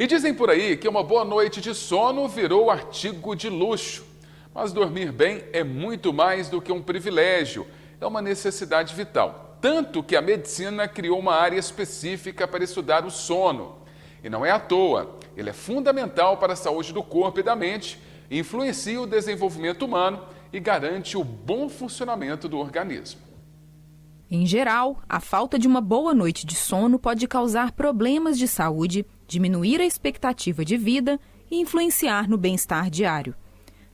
E dizem por aí que uma boa noite de sono virou artigo de luxo. Mas dormir bem é muito mais do que um privilégio, é uma necessidade vital. Tanto que a medicina criou uma área específica para estudar o sono. E não é à toa, ele é fundamental para a saúde do corpo e da mente, influencia o desenvolvimento humano e garante o bom funcionamento do organismo. Em geral, a falta de uma boa noite de sono pode causar problemas de saúde, diminuir a expectativa de vida e influenciar no bem-estar diário.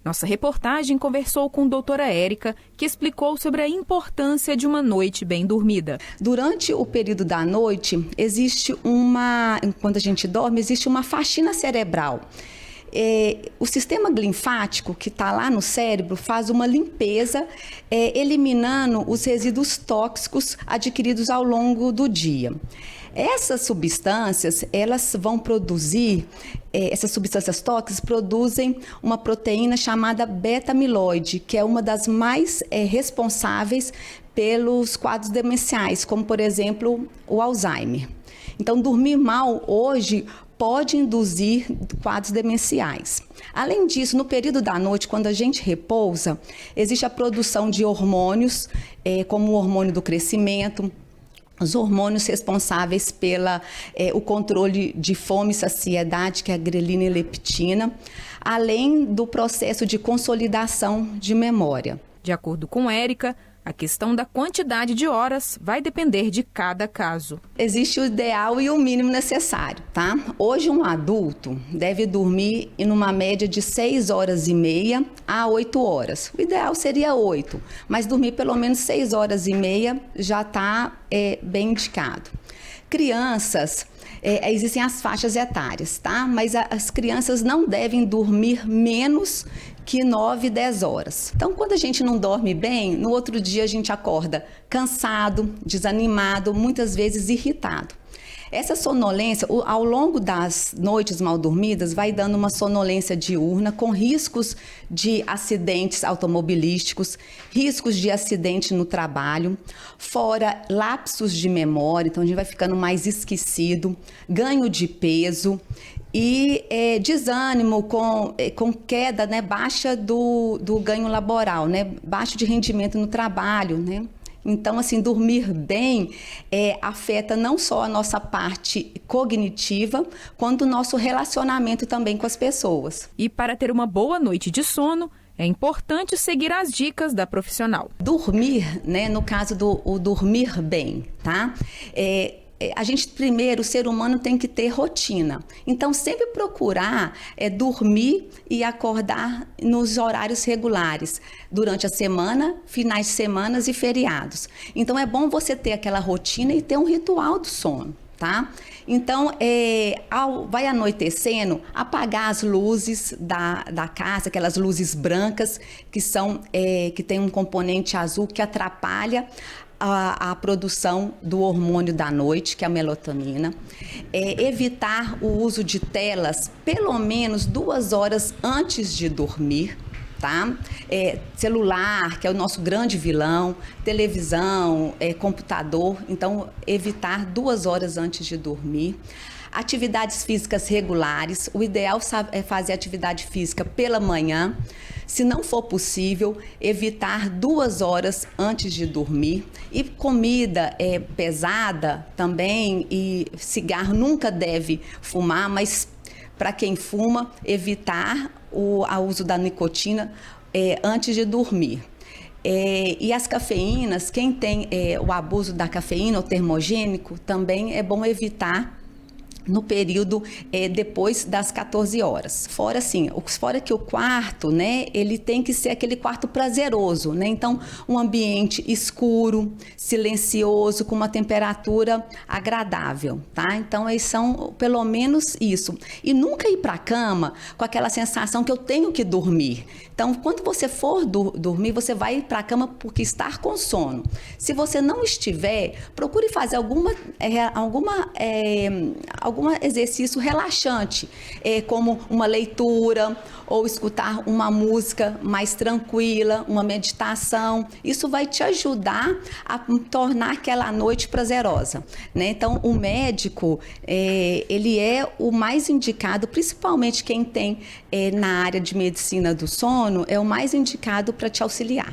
Nossa reportagem conversou com a doutora Érica, que explicou sobre a importância de uma noite bem dormida. Durante o período da noite, quando a gente dorme, existe uma faxina cerebral. O sistema linfático que está lá no cérebro faz uma limpeza, eliminando os resíduos tóxicos adquiridos ao longo do dia. Essas substâncias, essas substâncias tóxicas produzem uma proteína chamada beta-amiloide, que é uma das mais responsáveis pelos quadros demenciais, como por exemplo o Alzheimer. Então, dormir mal hoje pode induzir quadros demenciais. Além disso, no período da noite, quando a gente repousa, existe a produção de hormônios, como o hormônio do crescimento, os hormônios responsáveis pelo controle de fome e saciedade, que é a grelina e leptina, além do processo de consolidação de memória. De acordo com Érica, a questão da quantidade de horas vai depender de cada caso. Existe o ideal e o mínimo necessário, tá? Hoje um adulto deve dormir em uma média de 6 horas e meia a 8 horas. O ideal seria 8, mas dormir pelo menos 6 horas e meia já está bem indicado. Crianças, existem as faixas etárias, tá? Mas as crianças não devem dormir menos que 9, 10 horas. Então, quando a gente não dorme bem, no outro dia a gente acorda cansado, desanimado, muitas vezes irritado. Essa sonolência, ao longo das noites mal dormidas, vai dando uma sonolência diurna com riscos de acidentes automobilísticos, riscos de acidente no trabalho, fora lapsos de memória, então a gente vai ficando mais esquecido, ganho de peso e desânimo com queda, né, baixa do ganho laboral, né, baixo de rendimento no trabalho, né? Então, assim, dormir bem afeta não só a nossa parte cognitiva, quanto o nosso relacionamento também com as pessoas. E para ter uma boa noite de sono, é importante seguir as dicas da profissional. Dormir, né, no caso do dormir bem, tá? O ser humano tem que ter rotina. Então, sempre procurar dormir e acordar nos horários regulares, durante a semana, finais de semana e feriados. Então, é bom você ter aquela rotina e ter um ritual do sono, tá? Então, vai anoitecendo, apagar as luzes da casa, aquelas luzes brancas que tem um componente azul que atrapalha a produção do hormônio da noite, que é a melatonina. Evitar o uso de telas pelo menos 2 horas antes de dormir, tá? Celular, que é o nosso grande vilão, televisão, computador, então evitar 2 horas antes de dormir. Atividades físicas regulares, o ideal é fazer atividade física pela manhã. Se não for possível, evitar 2 horas antes de dormir. E comida pesada também, e cigarro nunca deve fumar, mas para quem fuma, evitar o uso da nicotina antes de dormir. E as cafeínas, quem tem o abuso da cafeína, o termogênico, também é bom evitar no período depois das 14 horas. Fora que o quarto, né, ele tem que ser aquele quarto prazeroso, né? Então, um ambiente escuro, silencioso, com uma temperatura agradável, tá? Então, eles são pelo menos isso. E nunca ir para a cama com aquela sensação que eu tenho que dormir. Então, quando você for dormir, você vai para a cama porque estar com sono. Se você não estiver, procure fazer algum exercício relaxante, como uma leitura ou escutar uma música mais tranquila, uma meditação. Isso vai te ajudar a tornar aquela noite prazerosa, né? Então, o médico, ele é o mais indicado, principalmente quem tem na área de medicina do sono, é o mais indicado para te auxiliar.